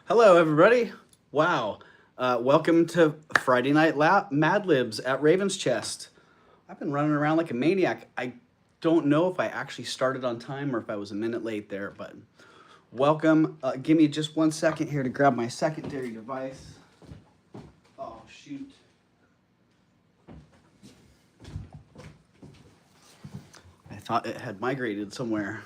Hello, everybody. Wow. Welcome to Friday Night Mad Libs at Ravenschest. I've been running around like a maniac. I don't know if I actually started on time or if I was a minute late there, but welcome. Give me just 1 second here to grab my secondary device. Oh, shoot. I thought it had migrated somewhere.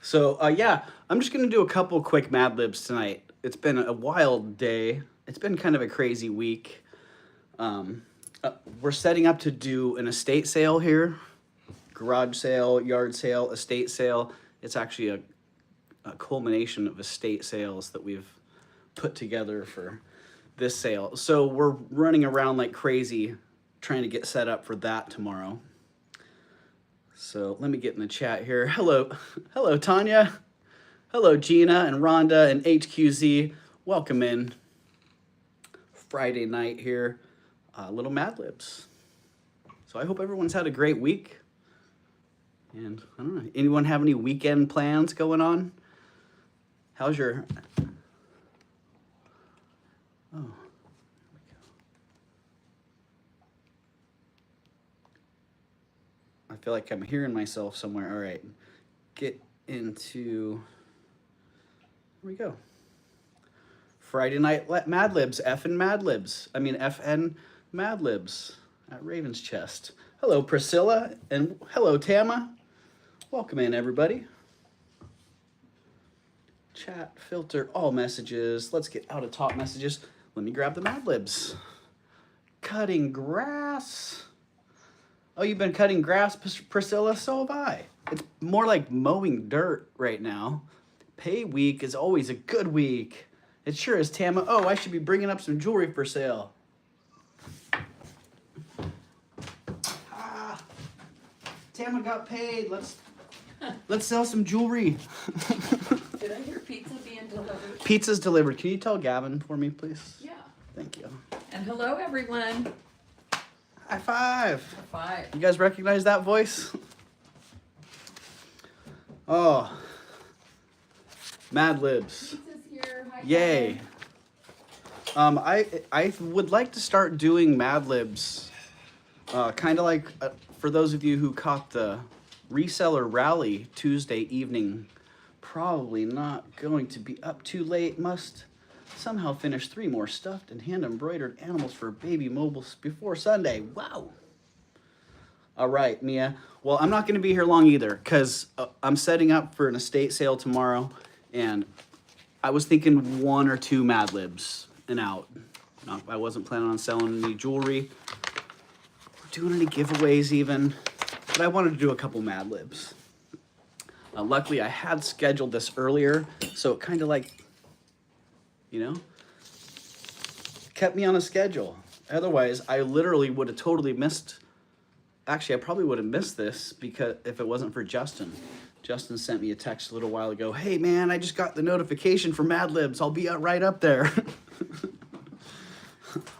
So, yeah, I'm just going to do a couple quick Mad Libs tonight. It's been a wild day. It's been kind of a crazy week. We're setting up to do an estate sale here. Garage sale, yard sale, estate sale. It's actually a culmination of estate sales that we've put together for this sale. So we're running around like crazy trying to get set up for that tomorrow. So let me get in the chat here. Hello, hello Tanya. Hello Gina and Rhonda and HQZ. Welcome in. Friday night here. Little Mad Libs. So I hope everyone's had a great week. And I don't know, anyone have any weekend plans going on? How's your... Oh. I feel like I'm hearing myself somewhere. All right, get into, here we go. Friday Night Mad Libs, FN Mad Libs. I mean, FN Mad Libs at Ravenschest. Hello, Priscilla, and hello, Tama. Welcome in, everybody. Chat, filter, all messages. Let's get out of top messages. Let me grab the Mad Libs. Cutting grass. Oh, you've been cutting grass, Priscilla? So have I. It's more like mowing dirt right now. Pay week is always a good week. It sure is, Tama. Oh, I should be bringing up some jewelry for sale. Tama got paid. Let's sell some jewelry. Did I hear pizza being delivered? Pizza's delivered. Can you tell Gavin for me, please? Yeah. Thank you. And hello, everyone. High five. High five. You guys recognize that voice? Oh. Mad Libs. Pizza's here. High Yay. five. I would like to start doing Mad Libs. Kind of like, for those of you who caught the reseller rally Tuesday evening, probably not going to be up too late. Must somehow finish 3 more stuffed and hand-embroidered animals for baby mobiles before Sunday. Wow. All right, Mia. Well, I'm not going to be here long either because I'm setting up for an estate sale tomorrow, and I was thinking 1 or 2 Mad Libs and out. No, I wasn't planning on selling any jewelry or doing any giveaways even, but I wanted to do a couple Mad Libs. Luckily, I had scheduled this earlier, so it kind of like, you know, kept me on a schedule. Otherwise, I literally would have totally missed. Actually, I probably would have missed this because if it wasn't for Justin. Justin sent me a text a little while ago. Hey, man, I just got the notification for Mad Libs. I'll be right up there.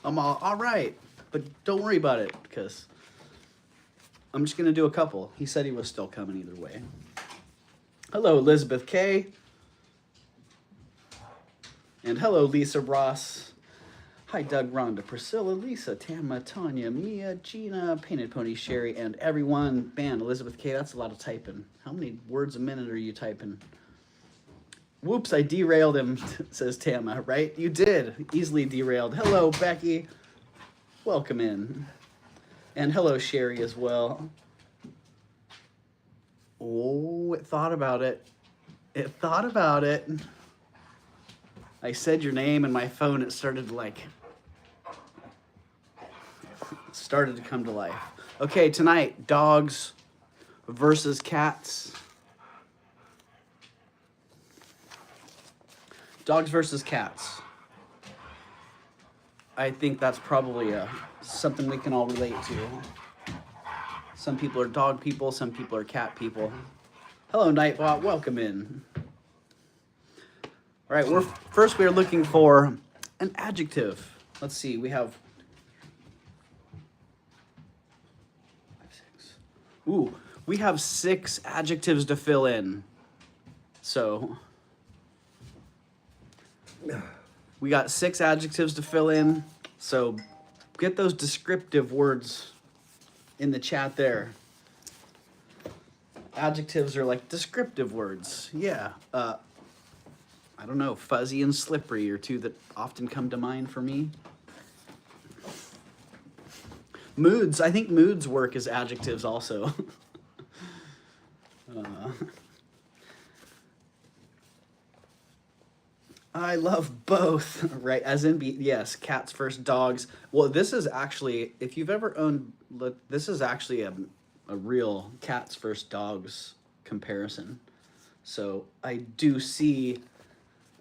I'm all right. But don't worry about it because I'm just going to do a couple. He said he was still coming either way. Hello, Elizabeth K. And hello, Lisa Ross. Hi, Doug, Rhonda, Priscilla, Lisa, Tama, Tanya, Mia, Gina, Painted Pony, Sherry, and everyone. Man, Elizabeth K, that's a lot of typing. How many words a minute are you typing? Whoops, I derailed him, says Tama, right? You did. Easily derailed. Hello, Becky. Welcome in. And hello, Sherry, as well. Oh, it thought about it. It thought about it. I said your name and my phone, it started to come to life. Okay, tonight, dogs versus cats. Dogs versus cats. I think that's probably something we can all relate to. Some people are dog people, some people are cat people. Hello, Nightbot, welcome in. All right, we're looking for an adjective. Let's see, we have 5, 6. Ooh, we have 6 adjectives to fill in. So We got 6 adjectives to fill in, so get those descriptive words in the chat there. Adjectives are like descriptive words. Yeah. I don't know, fuzzy and slippery are 2 that often come to mind for me. Moods, I think moods work as adjectives also. I love both, right? As in, yes, cats first, dogs. Well, this is actually, if you've ever owned, this is actually a real cats first, dogs comparison. So I do see,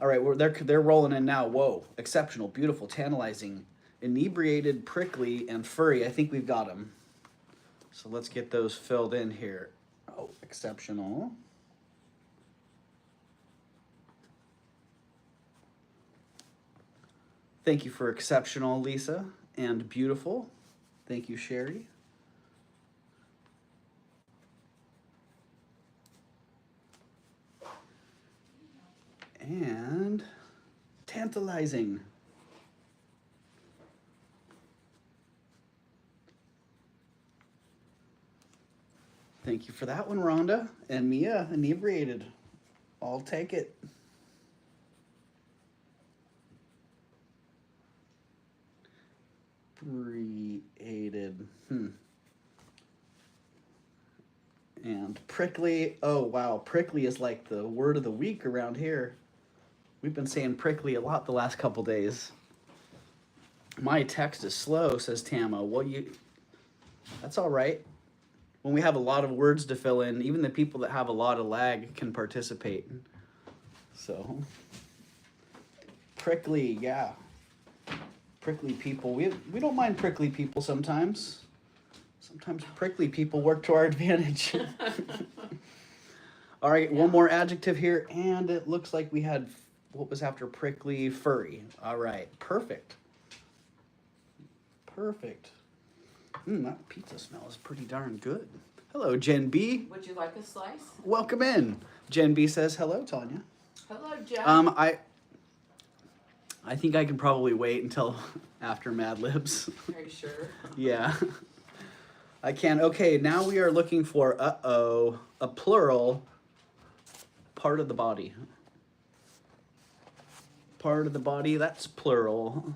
all right, they're rolling in now. Whoa, exceptional, beautiful, tantalizing, inebriated, prickly, and furry. I think we've got them. So let's get those filled in here. Oh, exceptional. Thank you for exceptional, Lisa, and beautiful. Thank you, Sherry. And tantalizing. Thank you for that one, Rhonda. And Mia, inebriated. I'll take it. Inebriated. And prickly. Oh, wow. Prickly is like the word of the week around here. We've been saying prickly a lot the last couple days. My text is slow, says Tama. Well, that's all right. When we have a lot of words to fill in, even the people that have a lot of lag can participate. So, prickly, yeah. Prickly people. We don't mind prickly people sometimes. Sometimes prickly people work to our advantage. All right, one more adjective here, and it looks like we had, what was after prickly? Furry. All right, perfect. Perfect. That pizza smells pretty darn good. Hello, Jen B. Would you like a slice? Welcome in. Jen B says hello, Tanya. Hello, Jen. I think I can probably wait until after Mad Libs. Are you sure? Yeah. I can. Okay, now we are looking for, a plural part of the body. Part of the body, that's plural.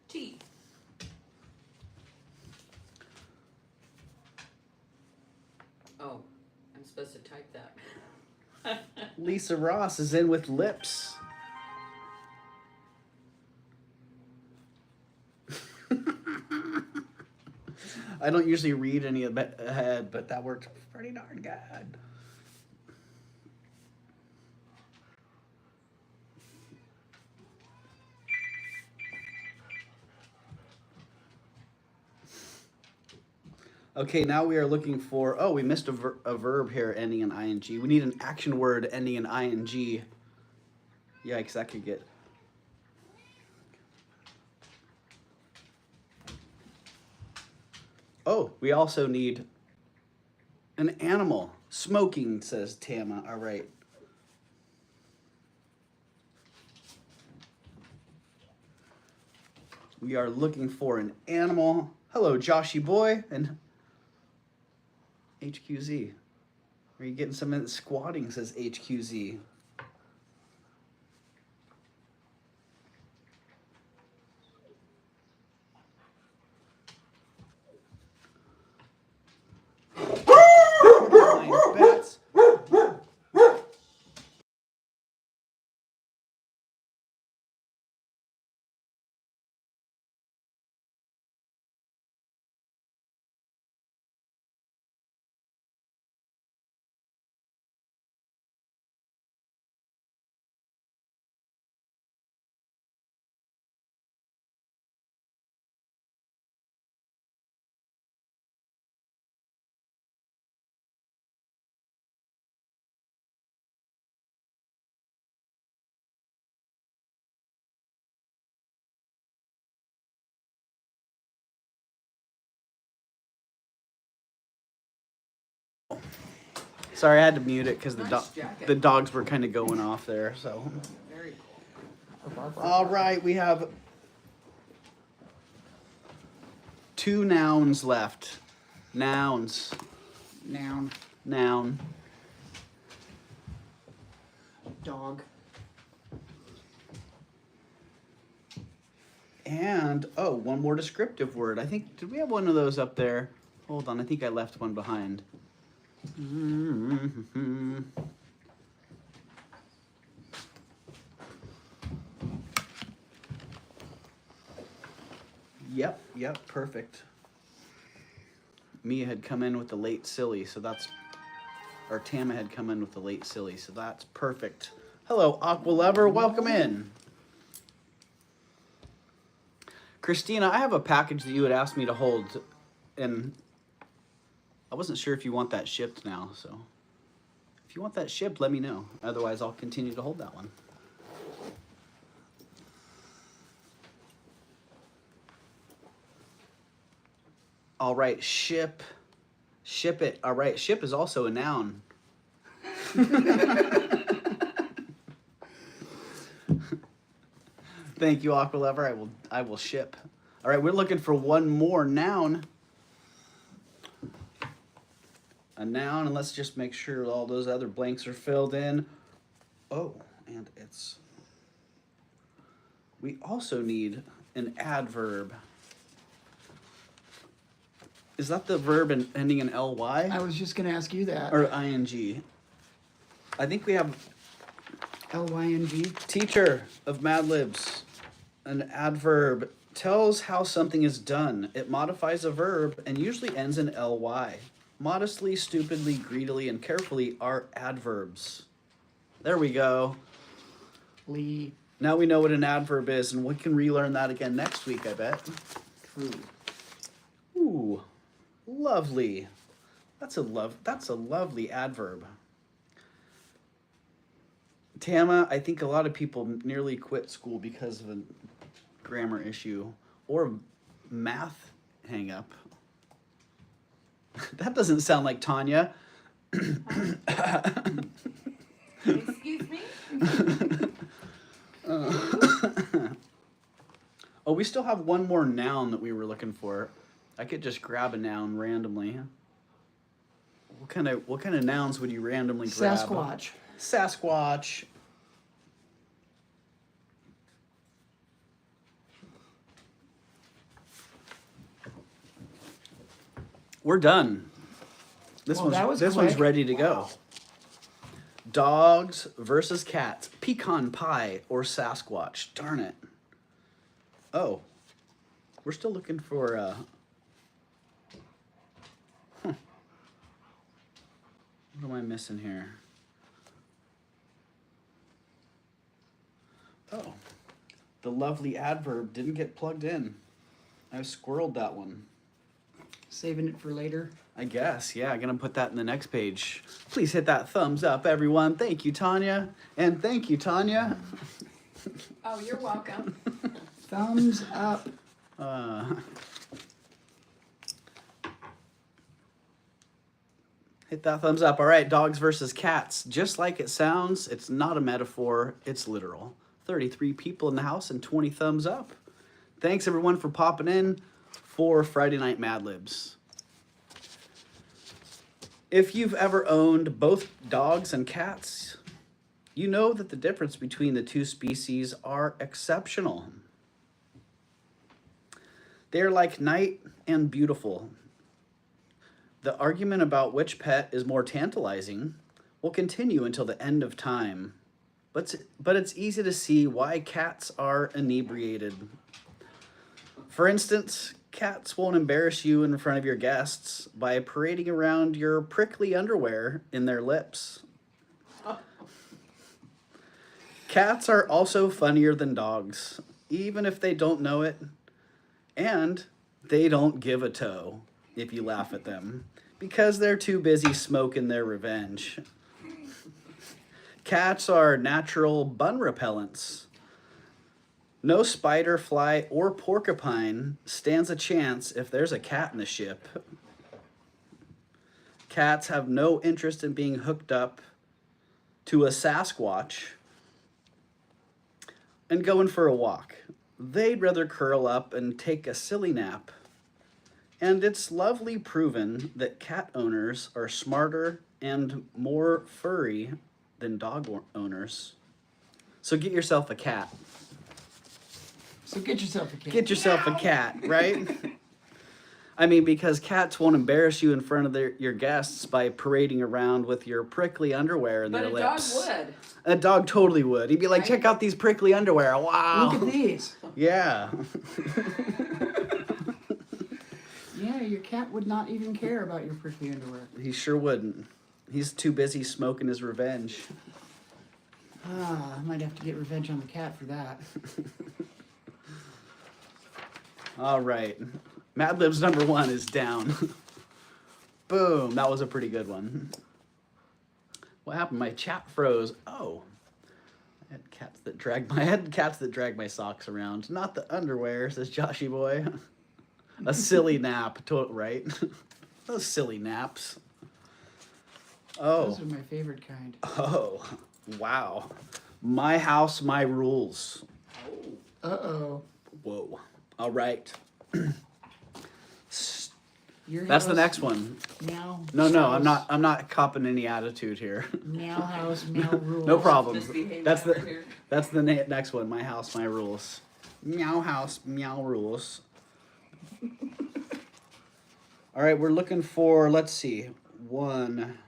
Teeth. Oh, I'm supposed to type that. Lisa Ross is in with lips. I don't usually read any of it ahead, but that worked pretty darn good. Okay, now we are looking for, we missed a verb here ending in ing. We need an action word ending in ing. Yikes, that could get... Oh, we also need an animal. Smoking, says Tama. All right. We are looking for an animal. Hello, Joshy boy and HQZ. Are you getting some squatting, says HQZ. Bats. Sorry, I had to mute it because Nice the jacket. dogs were kind of going off there. So, Very cool. All right, we have 2 nouns left. Nouns. Noun. Noun. Dog. And, oh, one more descriptive word. I think, did we have one of those up there? Hold on, I think I left one behind. Yep, perfect. Mia had come in with the late silly, so that's, or Tama had come in with the late silly, so that's perfect. Hello, Aqua Lover, welcome in. Christina, I have a package that you had asked me to hold, and I wasn't sure if you want that shipped now, so if you want that shipped, let me know. Otherwise, I'll continue to hold that one. All right, ship it. All right, ship is also a noun. Thank you, Aqua Lover. I will ship. All right, we're looking for one more noun. A noun, and let's just make sure all those other blanks are filled in. Oh, and we also need an adverb. Is that the verb ending in ly? I was just gonna ask you that. Or ing? I think we have Lyng. teacher of Mad Libs. An adverb tells how something is done. It modifies a verb and usually ends in ly. Modestly, stupidly, greedily, and carefully are adverbs. There we go. Lee. Now we know what an adverb is, and we can relearn that again next week, I bet. True. Ooh, lovely. That's a lovely adverb. Tama, I think a lot of people nearly quit school because of a grammar issue or math hang up. That doesn't sound like Tanya. Excuse me? Oh, we still have one more noun that we were looking for. I could just grab a noun randomly. What kind of nouns would you randomly grab? Sasquatch. Sasquatch. We're done. This one's ready to go. Dogs versus cats. Pecan pie or Sasquatch. Darn it. Oh. We're still looking for What am I missing here? Oh. The lovely adverb didn't get plugged in. I squirreled that one. Saving it for later. I guess, yeah, I'm gonna put that in the next page. Please hit that thumbs up, everyone. Thank you, Tanya. And thank you, Tanya. Oh, you're welcome. Thumbs up. Hit that thumbs up. All right, dogs versus cats. Just like it sounds, it's not a metaphor, it's literal. 33 people in the house and 20 thumbs up. Thanks, everyone, for popping in for Friday Night Mad Libs. If you've ever owned both dogs and cats, you know that the difference between the two species are exceptional. They're like night and beautiful. The argument about which pet is more tantalizing will continue until the end of time. But it's easy to see why cats are inebriated. For instance, cats won't embarrass you in front of your guests by parading around your prickly underwear in their lips. Cats are also funnier than dogs, even if they don't know it. And they don't give a toe if you laugh at them, because they're too busy smoking their revenge. Cats are natural bun repellents. No spider, fly, or porcupine stands a chance if there's a cat in the ship. Cats have no interest in being hooked up to a Sasquatch and going for a walk. They'd rather curl up and take a silly nap. And it's lovely proven that cat owners are smarter and more furry than dog owners. So get yourself a cat. So get yourself a cat. Get yourself a cat, right? I mean, because cats won't embarrass you in front of your guests by parading around with your prickly underwear in But their a lips. dog would. A dog totally would. He'd be like, Right? check out these prickly underwear. Wow. Look at these. Yeah. Yeah, your cat would not even care about your prickly underwear. He sure wouldn't. He's too busy smoking his revenge. Ah, I might have to get revenge on the cat for that. All right. Mad Libs number 1 is down. Boom. That was a pretty good one. What happened? My chat froze. Oh. I had cats that drag my socks around. Not the underwear, says Joshy boy. A silly nap, right? Those silly naps. Oh. Those are my favorite kind. Oh. Wow. My house, my rules. Uh-oh. Whoa. All right. Your That's the house, next one. Meow. No, house, I'm not copping any attitude here. Meow house, meow rules. No problem. Misbehaving That's over the here. that's the next one. My house, my rules. Meow house, meow rules. All right, we're looking for, let's see, 1,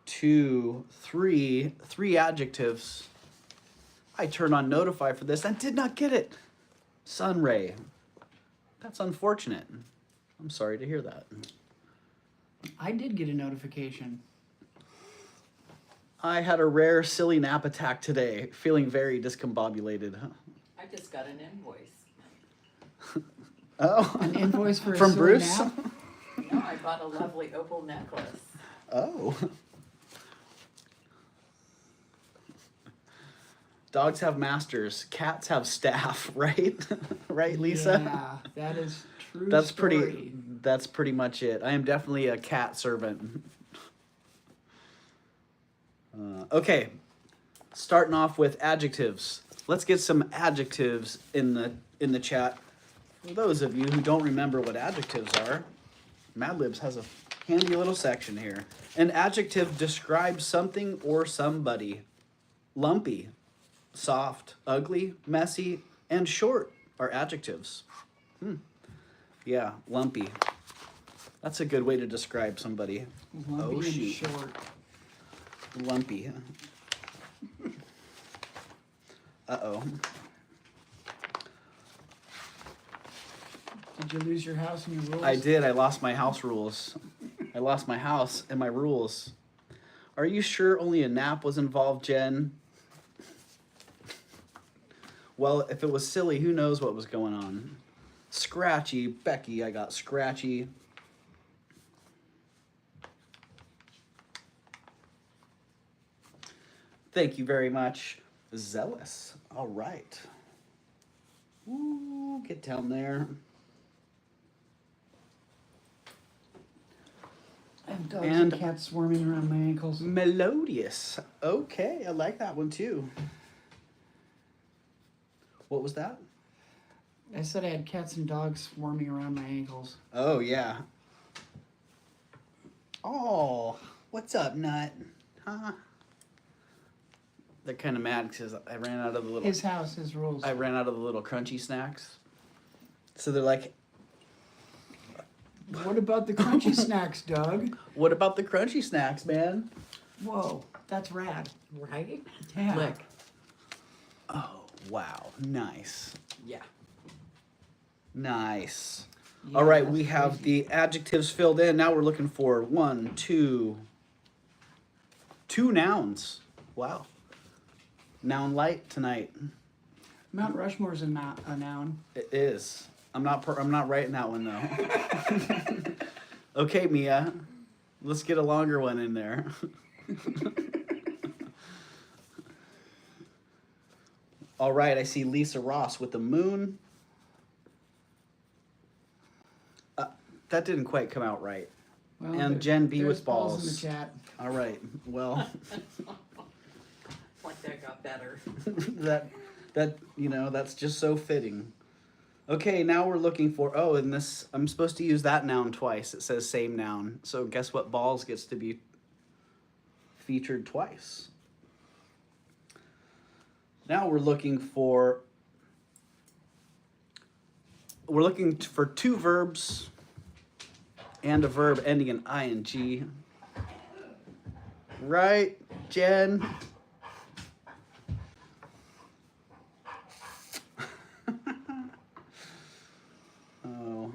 2, 3 adjectives. I turned on notify for this and did not get it. Sunray. That's unfortunate. I'm sorry to hear that. I did get a notification. I had a rare silly nap attack today, feeling very discombobulated. I just got an invoice. Oh. An invoice for a From silly Bruce? nap? No, I bought a lovely opal necklace. Oh. Dogs have masters, cats have staff, right? Right, Lisa? Yeah, that is true. That's story. that's pretty much it. I am definitely a cat servant. Okay. Starting off with adjectives. Let's get some adjectives in the chat. For those of you who don't remember what adjectives are, Mad Libs has a handy little section here. An adjective describes something or somebody. Lumpy, soft, ugly, messy, and short are adjectives. Yeah, lumpy. That's a good way to describe somebody. Lumpy Oh, and shoot. short. Lumpy. Uh-oh. Did you lose your house and your rules? I did. I lost my house rules. I lost my house and my rules. Are you sure only a nap was involved, Jen? Well, if it was silly, who knows what was going on? Scratchy. Becky, I got scratchy. Thank you very much. Zealous. All right. Ooh, get down there. I have dogs And- and cats swarming around my ankles. Melodious. Okay, I like that one too. What was that? I said I had cats and dogs swarming around my ankles. Oh, yeah. Oh, what's up, Nut? Huh? They're kind of mad because I ran out of the little... His house, his rules. I ran out of the little crunchy snacks. So they're like, What about the crunchy snacks, Doug? what about the crunchy snacks, man? Whoa, that's rad. Right? Yeah. Look. Oh, wow. Nice. Yeah. Nice. Yeah, All right, that's we have crazy. the adjectives filled in. Now we're looking for two nouns. Wow. Noun light tonight. Mount Rushmore's a noun. It is. I'm not writing that one though. Okay, Mia. Let's get a longer one in there. All right, I see Lisa Ross with the moon. That didn't quite come out right. Well, And Jen B there's with balls in balls. the chat. All right. Well, Like that got better. That, you know, that's just so fitting. Okay, now we're looking for, oh, and this, I'm supposed to use that noun twice. It says same noun. So guess what balls gets to be featured twice? Now we're looking for two verbs and a verb ending in ing. Right, Jen? Oh.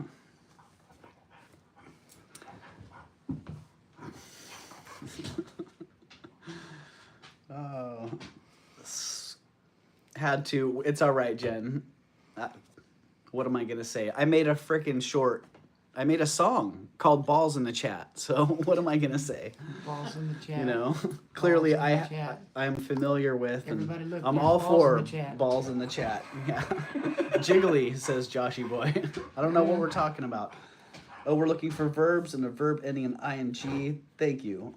Oh. Had to. It's all right, Jen. What am I gonna say? I made a frickin' short. I made a song called "Balls in the Chat." So what am I gonna say? Balls in the chat. You know, clearly Balls in the chat. I'm familiar with. Everybody look, I'm there's all balls for in the chat. balls in the chat. Yeah, jiggly says Joshy boy. I don't know what we're talking about. Oh, we're looking for verbs and a verb ending in ing. Thank you.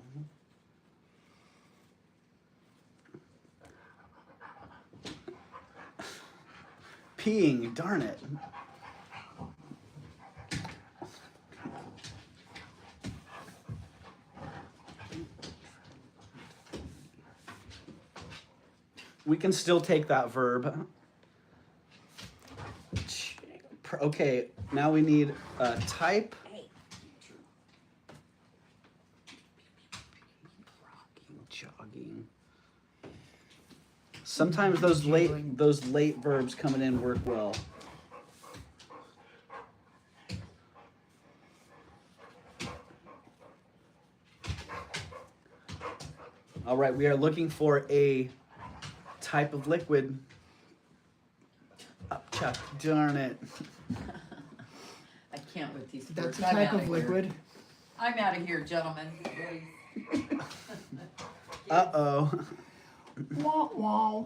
Peeing, darn it. We can still take that verb. Okay, now we need a type. Jogging. Sometimes those late verbs coming in work well. All right, we are looking for a type of liquid. Up, Chuck, darn it. I can't with these That's words. a type of Here. liquid. I'm out of here, gentlemen. Uh-oh. Wah wah.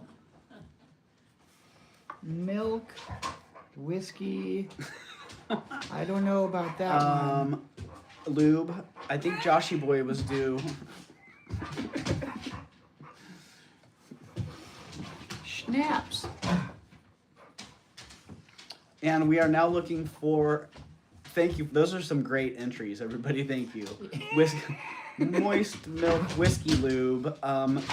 Milk, whiskey. I don't know about that one. Lube. I think Joshy boy was due. Schnapps. And we are now looking for, thank you, those are some great entries, everybody, thank you. Moist milk, whiskey lube,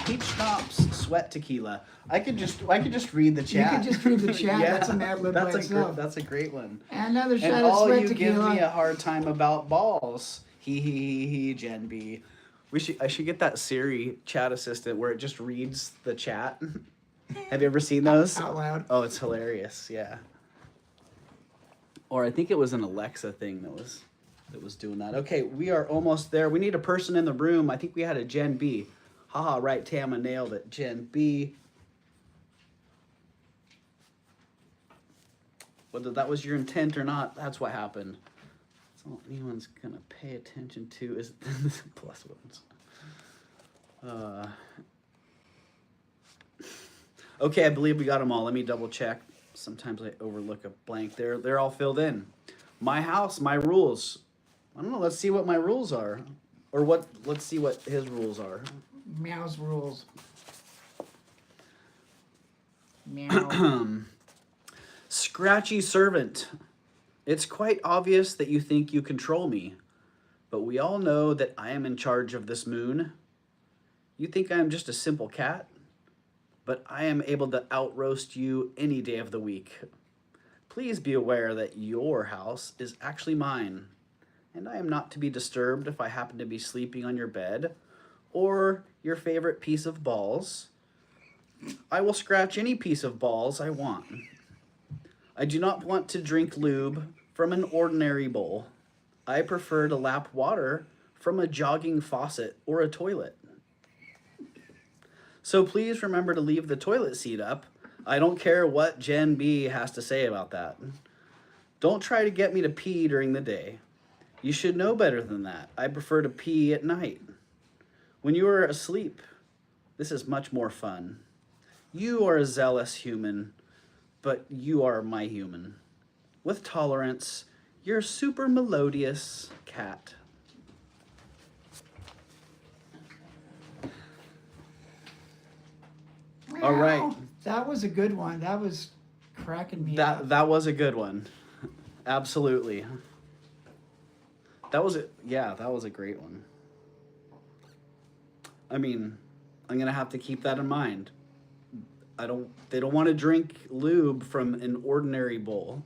peach schnapps, sweat tequila. I could just read the chat. You could just read the chat. Yeah, That's a Mad Lib by itself. That's a great one. Another shot And of all sweat you tequila. give me a hard time about balls. He, Gen B. I should get that Siri chat assistant where it just reads the chat. Have you ever seen those? Out loud. Oh, it's hilarious. Yeah. Or I think it was an Alexa thing that was doing that. Okay, we are almost there. We need a person in the room. I think we had a Gen B. Haha, right, Tama nailed it. Gen B. Whether that was your intent or not, that's what happened. That's all anyone's gonna pay attention to is plus ones. Okay, I believe we got them all. Let me double check. Sometimes I overlook a blank. They're all filled in. My house, my rules. I don't know. Let's see what my rules are, or what. Let's see what his rules are. Meow's rules. Meow. Scratchy servant. It's quite obvious that you think you control me, but we all know that I am in charge of this moon. You think I am just a simple cat, but I am able to out-roast you any day of the week. Please be aware that your house is actually mine, and I am not to be disturbed if I happen to be sleeping on your bed or your favorite piece of balls. I will scratch any piece of balls I want. I do not want to drink lube from an ordinary bowl. I prefer to lap water from a jogging faucet or a toilet. So please remember to leave the toilet seat up. I don't care what Gen B has to say about that. Don't try to get me to pee during the day. You should know better than that. I prefer to pee at night. When you are asleep, this is much more fun. You are a zealous human, but you are my human. With tolerance, you're a super melodious cat. All right. That was a good one. That was cracking me up. That was a good one. Absolutely. That was a great one. I mean, I'm gonna have to keep that in mind. They don't want to drink lube from an ordinary bowl.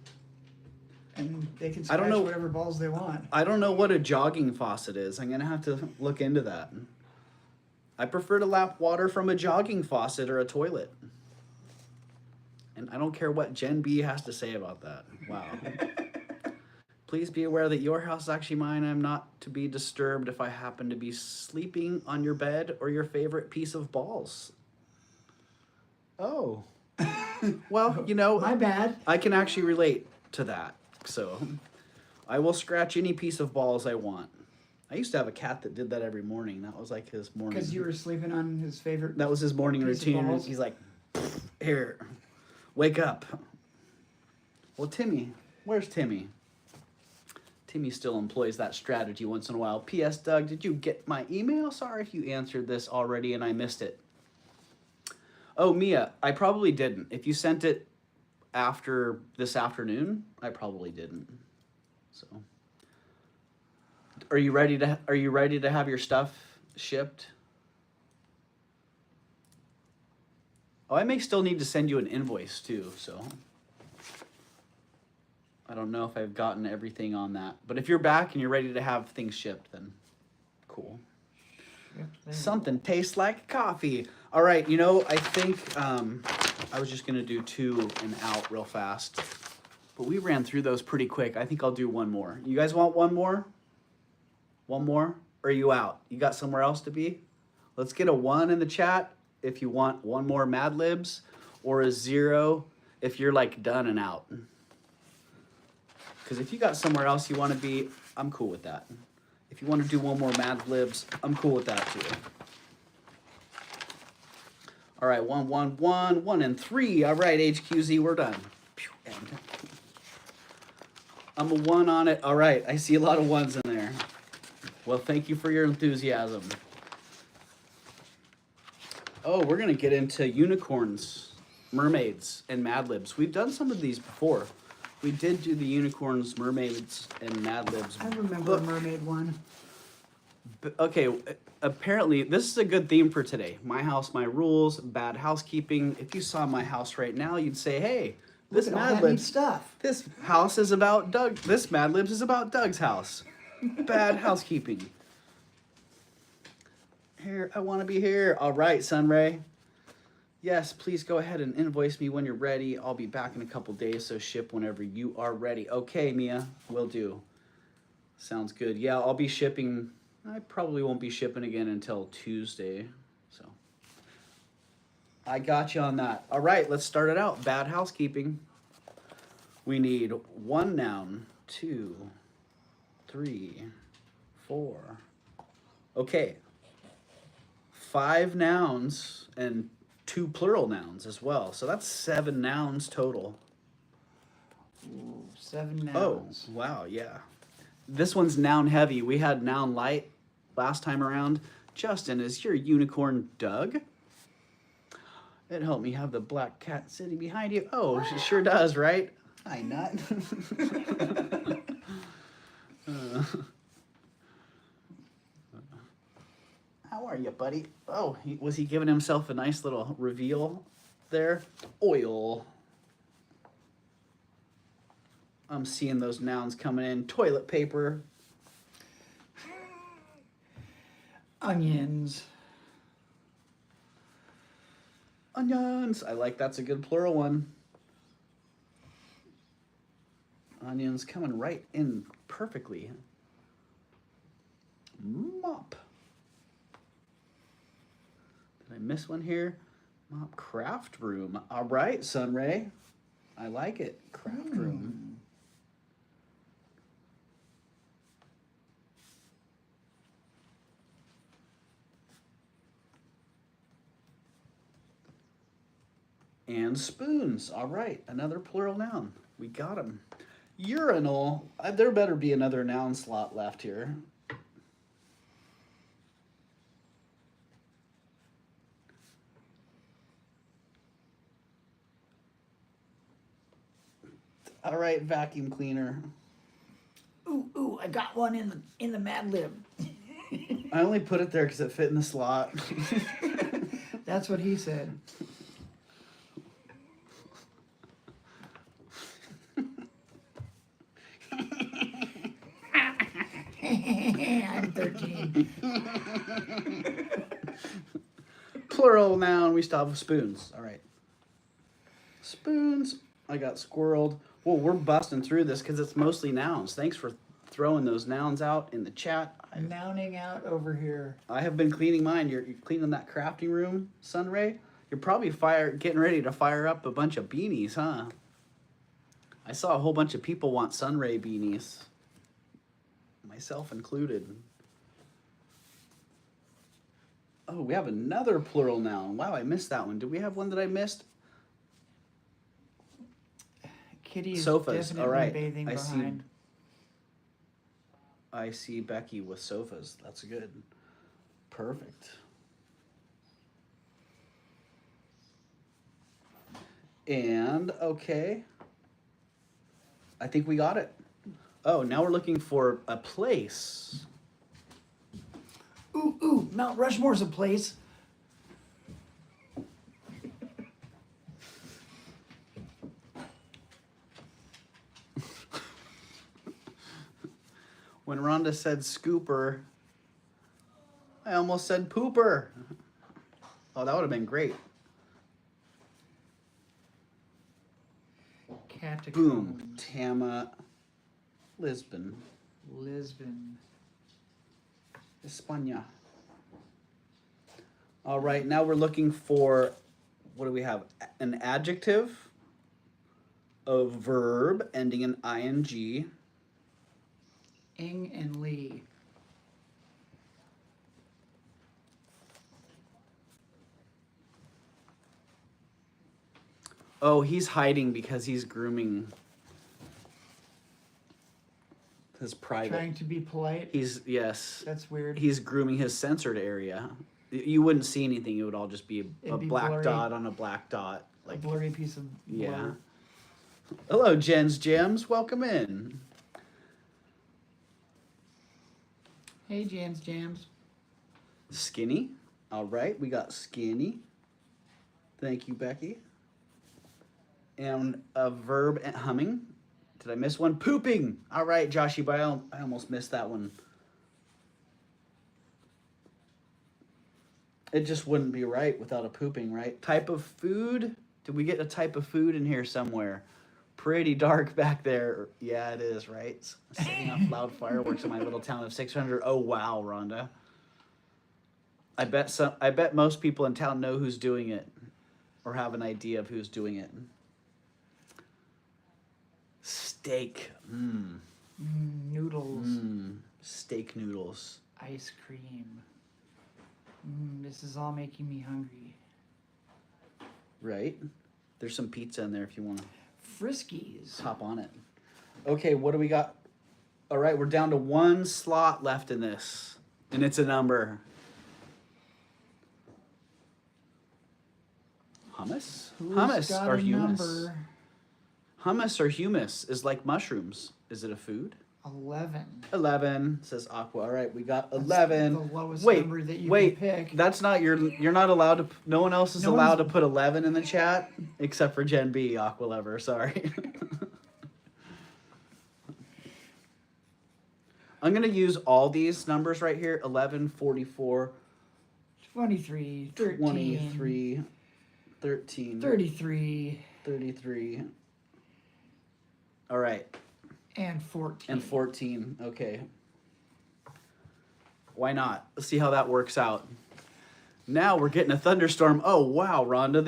And they can I don't scratch know- whatever balls they want. I don't know what a jogging faucet is. I'm gonna have to look into that. I prefer to lap water from a jogging faucet or a toilet. And I don't care what Gen B has to say about that. Wow. Please be aware that your house is actually mine. I'm not to be disturbed if I happen to be sleeping on your bed or your favorite piece of balls. Oh. Well, you know, My bad. I can actually relate to that. So I will scratch any piece of balls I want. I used to have a cat that did that every morning. That was like his morning. Because you were sleeping on his favorite. That was his morning piece of routine. balls? He's like, here, wake up. Well, Timmy, where's Timmy? Timmy still employs that strategy once in a while. P.S. Doug, did you get my email? Sorry if you answered this already and I missed it. Oh, Mia, I probably didn't. If you sent it after this afternoon, I probably didn't. So, are you ready to have your stuff shipped? Oh, I may still need to send you an invoice too, so I don't know if I've gotten everything on that. But if you're back and you're ready to have things shipped, then cool. Something tastes like coffee. All right, you know, I think I was just gonna do 2 and out real fast, but we ran through those pretty quick. I think I'll do one more. You guys want one more? One more? Or are you out? You got somewhere else to be? Let's get a 1 in the chat if you want one more Mad Libs, or a 0 if you're like done and out. Because if you got somewhere else you want to be, I'm cool with that. If you want to do one more Mad Libs, I'm cool with that too. All right, 1, 1, 1, 1 and 3. All right, HQZ, we're done. And I'm a 1 on it. All right, I see a lot of 1s in there. Well, thank you for your enthusiasm. Oh, we're gonna get into unicorns, mermaids, and Mad Libs. We've done some of these before. We did do the unicorns, mermaids, and Mad Libs. I remember a mermaid one. Okay, apparently this is a good theme for today. My house, my rules, bad housekeeping. If you saw my house right now, you'd say, hey, this Look at all Mad that neat Libs stuff. This house is about Doug. This Mad Libs is about Doug's house. Bad housekeeping. Here, I want to be here. All right, Sunray. Yes, please go ahead and invoice me when you're ready. I'll be back in a couple days, so ship whenever you are ready. Okay, Mia, will do. Sounds good. Yeah, I'll be shipping. I probably won't be shipping again until Tuesday, so I got you on that. All right, let's start it out. Bad housekeeping. We need 1 noun, 2, 3, 4. Okay. 5 nouns and 2 plural nouns as well. So that's 7 nouns total. Ooh, 7 Oh, nouns. wow, yeah. This one's noun heavy. We had noun light last time around. Justin, is your unicorn Doug? It helped me have the black cat sitting behind you. Oh, she sure does, right? Hi, Nut. How are you, buddy? Oh, was he giving himself a nice little reveal there? Oil. I'm seeing those nouns coming in. Toilet paper. Onions. Onions. I like that's a good plural one. Onions coming right in perfectly. Mop. Did I miss one here? Mop craft room. All right, Sunray. I like it. Craft room. And spoons. All right, another plural noun. We got them. Urinal. There better be another noun slot left here. All right, vacuum cleaner. Ooh, I got one in the Mad Lib. I only put it there because it fit in the slot. That's what he said. I'm 13. Plural noun. We stop with spoons. All right. Spoons. I got squirreled. Well, we're busting through this because it's mostly nouns. Thanks for throwing those nouns out in the chat. Nouning out over here. I have been cleaning mine. You're cleaning that crafting room, Sunray. You're probably getting ready to fire up a bunch of beanies, huh? I saw a whole bunch of people want Sunray beanies, myself included. Oh, we have another plural noun. Wow, I missed that one. Did we have one that I missed? Kitty is Sofas. definitely All right. bathing behind. I see Becky with sofas. That's good. Perfect. And, okay. I think we got it. Oh, now we're looking for a place. Ooh, Mount Rushmore's a place. When Rhonda said scooper, I almost said pooper. Oh, that would have been great. Catacombs. Boom. Tama. Lisbon. España. All right, now we're looking for, what do we have? An adjective, a verb ending in ing. Ing and Lee. Oh, he's hiding because he's grooming his private. Trying to be polite. Yes. That's weird. He's grooming his censored area. You wouldn't see anything. It would all just be a It'd be black blurry. dot on a black dot. A blurry piece of blur. Yeah. Hello, Jen's Gems. Welcome in. Hey, Jams. Skinny. All right, we got skinny. Thank you, Becky. And a verb, humming. Did I miss one? Pooping. All right, Joshy, but I almost missed that one. It just wouldn't be right without a pooping, right? Type of food? Did we get a type of food in here somewhere? Pretty dark back there. Yeah, it is, right? Setting off loud fireworks in my little town of 600. Oh, wow, Rhonda. I bet most people in town know who's doing it or have an idea of who's doing it. Steak. Noodles. Steak noodles. Ice cream. This is all making me hungry. Right? There's some pizza in there if you want to Friskies. hop on it. Okay, what do we got? All right, we're down to one slot left in this, and it's a number. Hummus? Who's Hummus got or a humus? number? Hummus or humus is like mushrooms. Is it a food? 11. 11 says Aqua. All right, we got That's 11. the lowest wait, number that you wait. can pick. That's not you're not allowed to. No one else is No allowed to one's- put 11 in the chat except for Gen B Aqua Lover. Sorry. I'm gonna use all these numbers right here: 11, 44, 23, 13, 23, 13, 33, 33. All right. and 14. And 14. Okay. Why not? Let's see how that works out. Now we're getting a thunderstorm. Oh wow, Rhonda,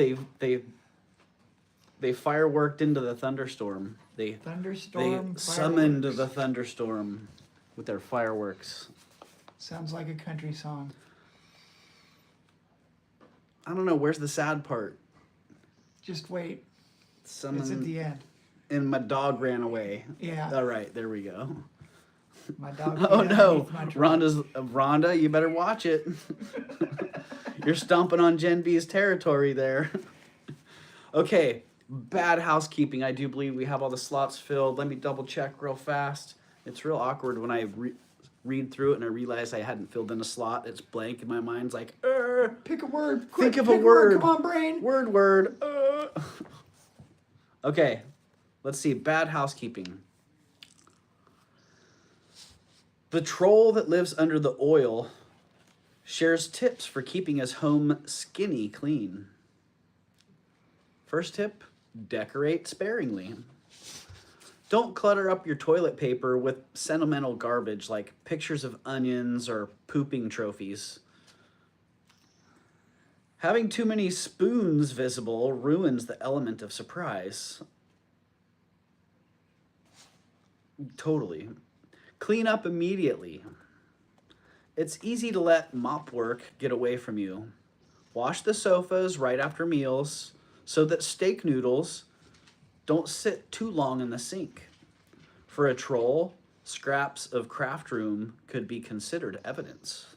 they fireworked into the thunderstorm. They Thunderstorm. summoned fireworks. the thunderstorm with their fireworks. Sounds like a country song. I don't know. Where's the sad part? Just wait. It's at Someone the end. and my dog ran away. Yeah. All right, there we go. My dog. Oh peed no, underneath my truck. Rhonda, you better watch it. You're stomping on Gen B's territory there. Okay, Bad housekeeping. I do believe we have all the slots filled. Let me double check real fast. It's real awkward when I read through it and I realize I hadn't filled in a slot. It's blank and my mind's like, Pick a word. think Quick, of a pick word. Come on, brain. Word. Okay, let's see. Bad housekeeping. The troll that lives under the oil shares tips for keeping his home skinny clean. First tip, decorate sparingly. Don't clutter up your toilet paper with sentimental garbage like pictures of onions or pooping trophies. Having too many spoons visible ruins the element of surprise. Totally. Clean up immediately. It's easy to let mop work get away from you. Wash the sofas right after meals so that steak noodles don't sit too long in the sink. For a troll, scraps of craft room could be considered evidence.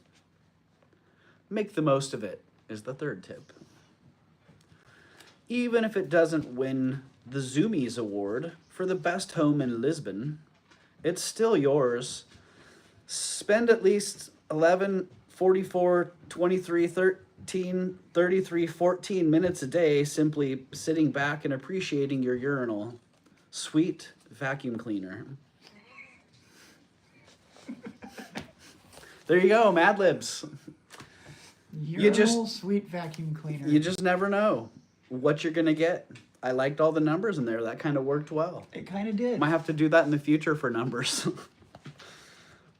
Make the most of it is the third tip. Even if it doesn't win the Zoomies Award for the best home in Lisbon, it's still yours. Spend at least 11, 44, 23, 13, 33, 14 minutes a day simply sitting back and appreciating your urinal. Sweet vacuum cleaner. There you go, Mad Libs. Urinal sweet vacuum cleaner. You just never know what you're going to get. I liked all the numbers in there. That kind of worked well. It kind of did. Might have to do that in the future for numbers.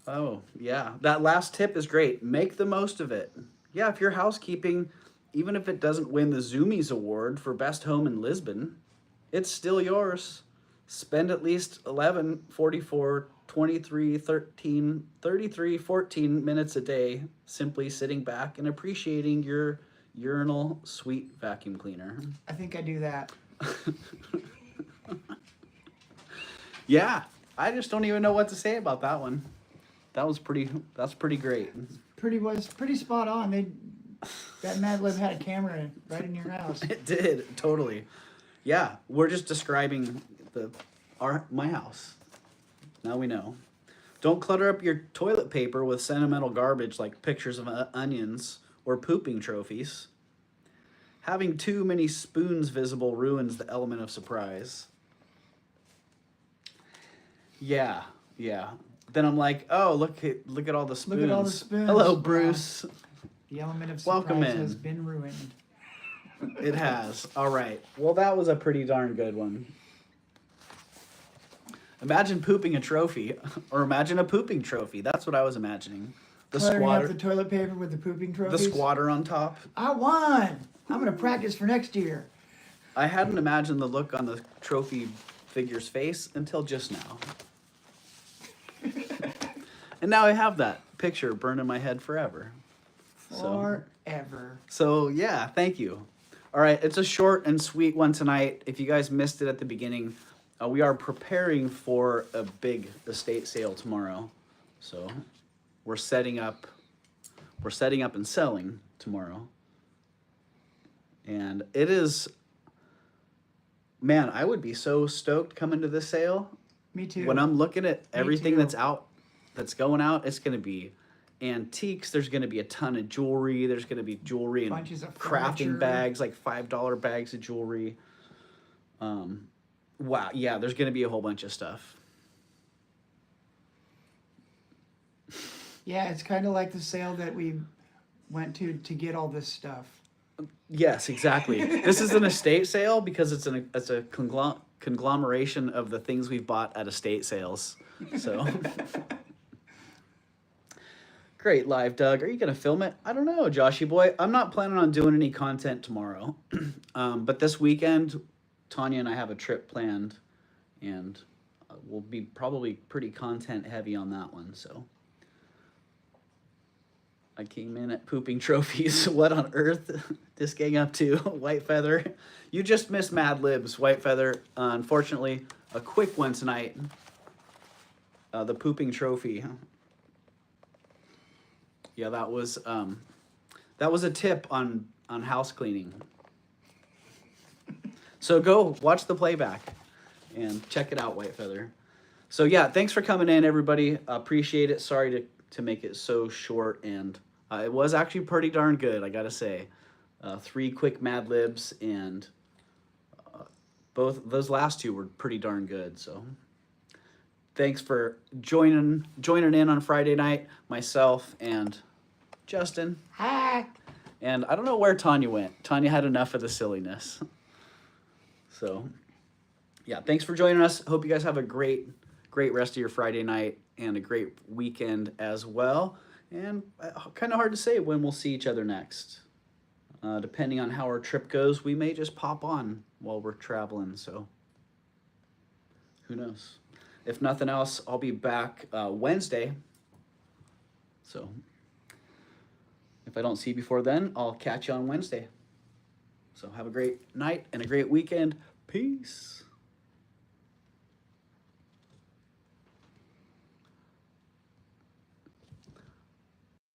Oh, yeah. That last tip is great. Make the most of it. Yeah, if you're housekeeping, even if it doesn't win the Zoomies Award for best home in Lisbon, it's still yours. Spend at least 11, 44, 23, 13, 33, 14 minutes a day simply sitting back and appreciating your urinal sweet vacuum cleaner. I think I do that. Yeah, I just don't even know what to say about that one. That's pretty great. Pretty spot on. That Mad Lib had a camera right in your house. It did, totally. Yeah, we're just describing my house. Now we know. Don't clutter up your toilet paper with sentimental garbage like pictures of onions or pooping trophies. Having too many spoons visible ruins the element of surprise. Yeah. Then I'm like, oh, look at all the spoons. Look at all the spoons. Hello, Bruce. The element of Welcome surprise in. has been ruined. It has. All right. Well, that was a pretty darn good one. Imagine pooping a trophy, or imagine a pooping trophy. That's what I was imagining. The Cluttering squatter. up the toilet paper with the pooping trophies. The squatter on top. I won. I'm gonna practice for next year. I hadn't imagined the look on the trophy figure's face until just now. And now I have that picture burned in my head forever. Forever. So yeah, thank you. All right, it's a short and sweet one tonight. If you guys missed it at the beginning, we are preparing for a big estate sale tomorrow. So we're setting up and selling tomorrow. And it is, man, I would be so stoked coming to this sale. Me too. When I'm looking at everything too. that's going out, it's going to be antiques. There's going to be a ton of jewelry. There's going to be jewelry and Bunches of crafting furniture. bags, like $5 bags of jewelry. Wow, yeah, there's going to be a whole bunch of stuff. Yeah, it's kind of like the sale that we went to get all this stuff. Yes, exactly. This is an estate sale because it's a conglomeration of the things we've bought at estate sales. So great live, Doug. Are you gonna film it? I don't know, Joshy boy. I'm not planning on doing any content tomorrow, but this weekend, Tanya and I have a trip planned, and we'll be probably pretty content heavy on that one. So. I came in at pooping trophies. What on earth this gang up to? White Feather. You just missed Mad Libs, White Feather. Unfortunately, a quick one tonight. The pooping trophy. Yeah, that was a tip on house cleaning. So go watch the playback and check it out, White Feather. So yeah, thanks for coming in, everybody. Appreciate it. Sorry to make it so short, and it was actually pretty darn good, I gotta say. 3 quick Mad Libs, and both those last 2 were pretty darn good. So thanks for joining in on Friday night, myself and Justin. Hi. And I don't know where Tanya went. Tanya had enough of the silliness. So, yeah, thanks for joining us. Hope you guys have a great rest of your Friday night and a great weekend as well. And kind of hard to say when we'll see each other next. Depending on how our trip goes, we may just pop on while we're traveling. So, who knows? If nothing else, I'll be back Wednesday. So, if I don't see you before then, I'll catch you on Wednesday. So have a great night and a great weekend. Peace.